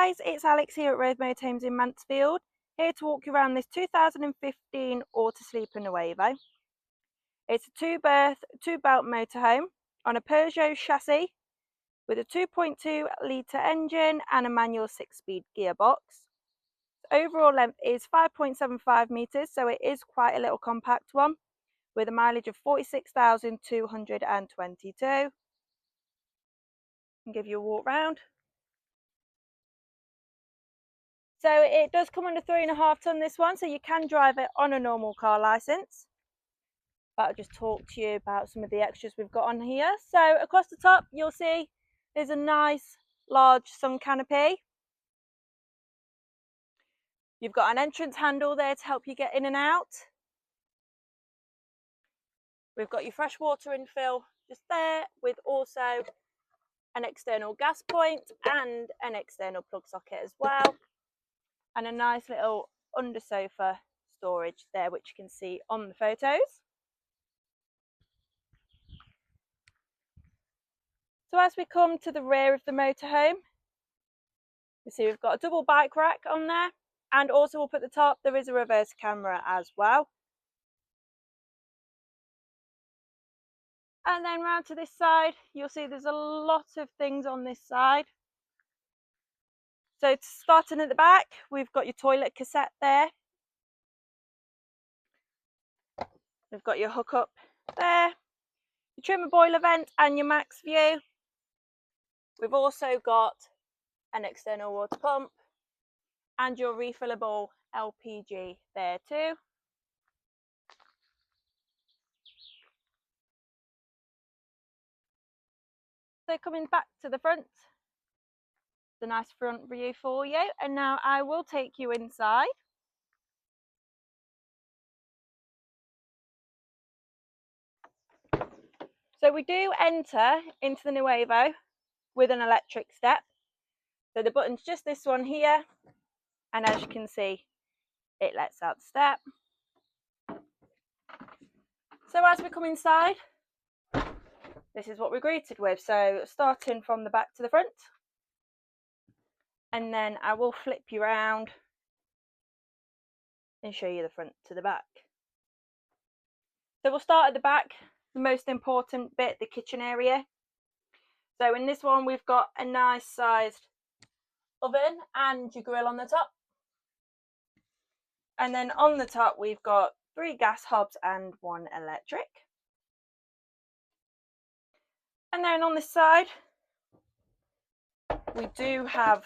guys, it's Alex here at Rove Motorhomes in Mansfield, here to walk you around this 2015 Autosleeper Nuevo. It's a two-belt motorhome on a Peugeot chassis with a 2.2 litre engine and a manual 6-speed gearbox. The overall length is 5.75 metres, so it is quite a little compact one, with a mileage of 46,222. I'll give you a walk round. So it does come under 3.5 tonne, this one, so you can drive it on a normal car licence. But I'll just talk to you about some of the extras we've got on here. So across the top, you'll see there's a nice large sun canopy. You've got an entrance handle there to help you get in and out. We've got your freshwater infill just there, with also an external gas point and an external plug socket as well. And a nice little under sofa storage there, which you can see on the photos. So as we come to the rear of the motorhome, you see we've got a double bike rack on there, and also up at the top there is a reverse camera as well. And then round to this side, you'll see there's a lot of things on this side. So starting at the back, we've got your toilet cassette there. We've got your hookup there, your trimmer boiler vent and your max view. We've also got an external water pump and your refillable LPG there too. So coming back to the front, the nice front view for you, and now I will take you inside. So we do enter into the Nuevo with an electric step. So the button's just this one here, and as you can see, it lets out the step. So as we come inside, this is what we're greeted with. So starting from the back to the front, and then I will flip you around and show you the front to the back. So we'll start at the back, the most important bit, the kitchen area. So in this one, we've got a nice sized oven and your grill on the top. And then on the top, we've got 3 gas hobs and 1 electric. And then on this side, we do have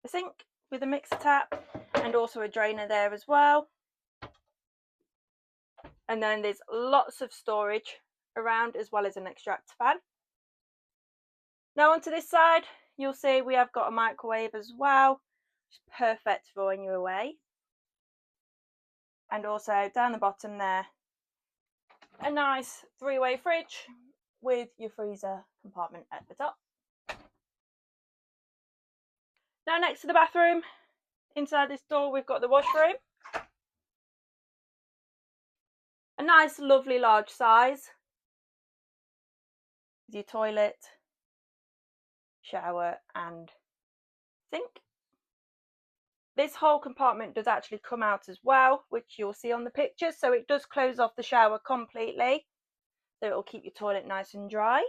a sink with a mixer tap and also a drainer there as well. And then there's lots of storage around, as well as an extractor fan. Now onto this side, you'll see we have got a microwave as well, which is perfect for when you're away. And also down the bottom there, a nice 3-way fridge with your freezer compartment at the top. Now next to the bathroom, inside this door, we've got the washroom. A nice, lovely, large size with your toilet, shower and sink. This whole compartment does actually come out as well, which you'll see on the pictures. So it does close off the shower completely, so it will keep your toilet nice and dry.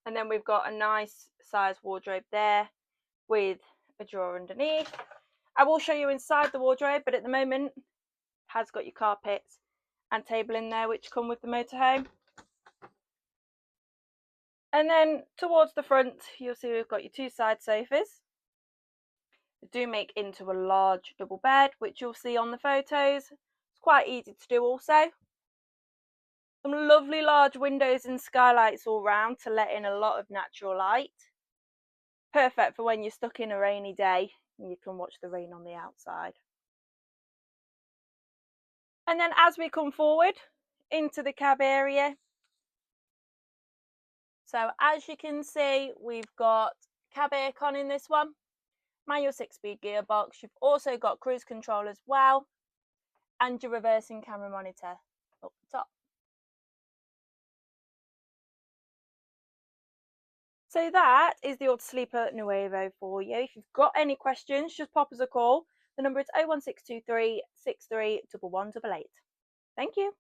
And then we've got a nice size wardrobe there with a drawer underneath. I will show you inside the wardrobe, but at the moment it has got your carpets and table in there, which come with the motorhome. And then towards the front, you'll see we've got your 2 side sofas. They do make into a large double bed, which you'll see on the photos. It's quite easy to do also. Some lovely large windows and skylights all round to let in a lot of natural light. Perfect for when you're stuck in a rainy day and you can watch the rain on the outside. And then as we come forward into the cab area, so as you can see, we've got cab aircon in this one, manual 6-speed gearbox. You've also got cruise control as well, and your reversing camera monitor up the top. So that is the Autosleeper Nuevo for you. If you've got any questions, just pop us a call. The number is 01623 63 1188. Thank you.